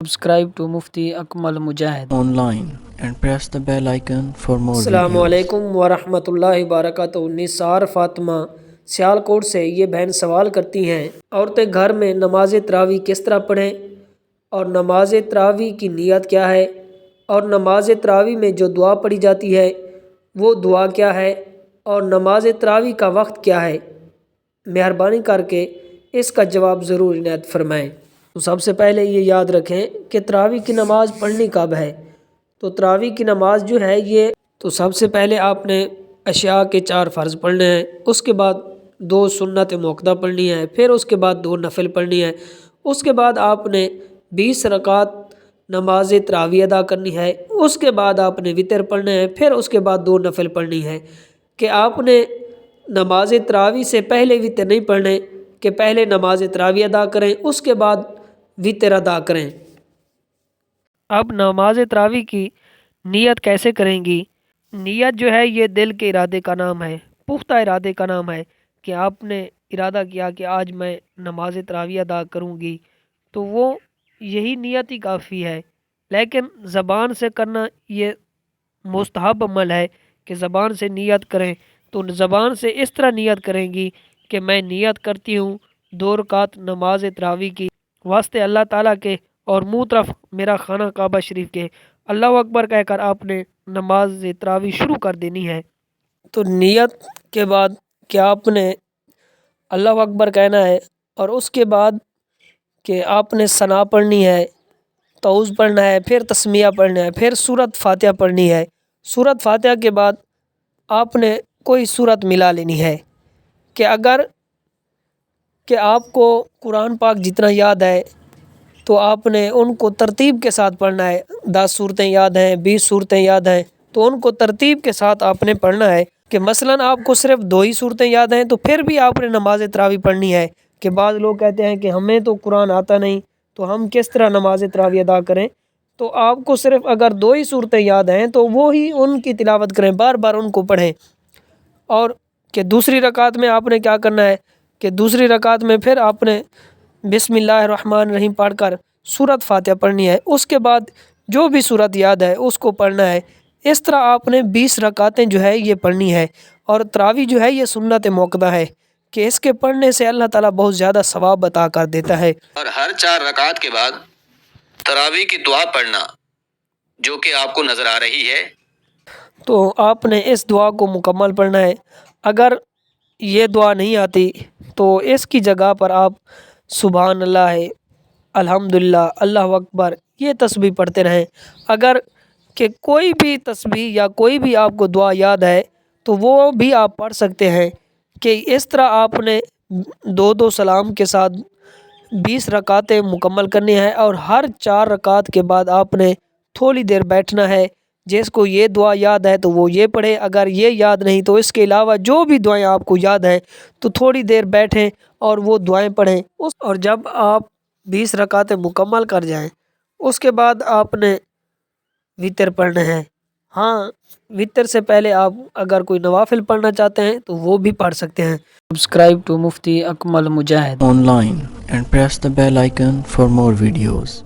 Subscribe to Mufti Akmal Mujahid online and press the bell icon for more السلام videos. علیکم ورحمۃ اللہ وبرکاتہ۔ نثار فاطمہ سیالکوٹ سے یہ بہن سوال کرتی ہیں، عورتیں گھر میں نماز تراویح کس طرح پڑھیں اور نماز تراویح کی نیت کیا ہے، اور نماز تراویح میں جو دعا پڑھی جاتی ہے وہ دعا کیا ہے، اور نماز تراویح کا وقت کیا ہے؟ مہربانی کر کے اس کا جواب ضرور عنایت فرمائیں۔ تو سب سے پہلے یہ یاد رکھیں کہ تراویح کی نماز پڑھنی کب ہے۔ تو تراویح کی نماز جو ہے یہ تو سب سے پہلے آپ نے عشاء کے 4 فرض پڑھنے ہیں، اس کے بعد 2 سنت موقدہ پڑھنی ہے، پھر اس کے بعد 2 نفل پڑھنی ہے، اس کے بعد آپ نے 20 رکعت نماز تراویح ادا کرنی ہے، اس کے بعد آپ نے وتر پڑھنے ہیں، پھر اس کے بعد 2 نفل پڑھنی ہے۔ کہ آپ نے نماز تراویح سے پہلے وتر نہیں پڑھنے کہ پہلے نماز تراویح ادا کریں اس کے بعد وتر ادا کریں۔ اب نماز تراویح کی نیت کیسے کریں گی؟ نیت جو ہے یہ دل کے ارادے کا نام ہے، پختہ ارادے کا نام ہے کہ آپ نے ارادہ کیا کہ آج میں نماز تراویح ادا کروں گی، تو وہ یہی نیت ہی کافی ہے۔ لیکن زبان سے کرنا یہ مستحب عمل ہے کہ زبان سے نیت کریں، تو زبان سے اس طرح نیت کریں گی کہ میں نیت کرتی ہوں 2 رکعت نماز تراویح کی واسطے اللہ تعالیٰ کے، اور منہ طرف میرا خانہ کعبہ شریف کے، اللہ اکبر کہہ کر آپ نے نماز تراویح شروع کر دینی ہے۔ تو نیت کے بعد کہ آپ نے اللہ اکبر کہنا ہے، اور اس کے بعد کہ آپ نے ثنا پڑھنی ہے، تعوذ پڑھنا ہے، پھر تسمیہ پڑھنا ہے، پھر سورۃ فاتحہ پڑھنی ہے۔ سورۃ فاتحہ کے بعد آپ نے کوئی سورت ملا لینی ہے کہ اگر کہ آپ کو قرآن پاک جتنا یاد ہے تو آپ نے ان کو ترتیب کے ساتھ پڑھنا ہے۔ 10 صورتیں یاد ہیں، 20 صورتیں یاد ہیں تو ان کو ترتیب کے ساتھ آپ نے پڑھنا ہے۔ کہ مثلاً آپ کو صرف 2 ہی صورتیں یاد ہیں تو پھر بھی آپ نے نماز تراویح پڑھنی ہے۔ کہ بعض لوگ کہتے ہیں کہ ہمیں تو قرآن آتا نہیں تو ہم کس طرح نماز تراویح ادا کریں؟ تو آپ کو صرف اگر 2 ہی صورتیں یاد ہیں تو وہ ہی ان کی تلاوت کریں، بار بار ان کو پڑھیں۔ اور کہ دوسری رکعت میں آپ نے کیا کرنا ہے کہ دوسری رکعت میں پھر آپ نے بسم اللہ الرحمن الرحیم پڑھ کر سورۃ فاتحہ پڑھنی ہے، اس کے بعد جو بھی سورت یاد ہے اس کو پڑھنا ہے۔ اس طرح آپ نے 20 رکعتیں جو ہے یہ پڑھنی ہے۔ اور تراویح جو ہے یہ سنت موقدہ ہے کہ اس کے پڑھنے سے اللہ تعالیٰ بہت زیادہ ثواب عطا کر دیتا ہے۔ اور ہر 4 رکعت کے بعد تراویح کی دعا پڑھنا جو کہ آپ کو نظر آ رہی ہے، تو آپ نے اس دعا کو مکمل پڑھنا ہے۔ اگر یہ دعا نہیں آتی تو اس کی جگہ پر آپ سبحان اللہ الحمدللہ اللہ اکبر یہ تسبیح پڑھتے رہیں۔ اگر کہ کوئی بھی تسبیح یا کوئی بھی آپ کو دعا یاد ہے تو وہ بھی آپ پڑھ سکتے ہیں۔ کہ اس طرح آپ نے 2 سلام کے ساتھ 20 رکعتیں مکمل کرنی ہے، اور ہر 4 رکعت کے بعد آپ نے تھوڑی دیر بیٹھنا ہے۔ جس کو یہ دعا یاد ہے تو وہ یہ پڑھے، اگر یہ یاد نہیں تو اس کے علاوہ جو بھی دعائیں آپ کو یاد ہیں تو تھوڑی دیر بیٹھیں اور وہ دعائیں پڑھیں۔ اور جب آپ 20 رکعتیں مکمل کر جائیں اس کے بعد آپ نے وتر پڑھنا ہے۔ ہاں، وتر سے پہلے آپ اگر کوئی نوافل پڑھنا چاہتے ہیں تو وہ بھی پڑھ سکتے ہیں۔ Subscribe to Mufti Akmal Mujahid Online and press the bell icon for more videos.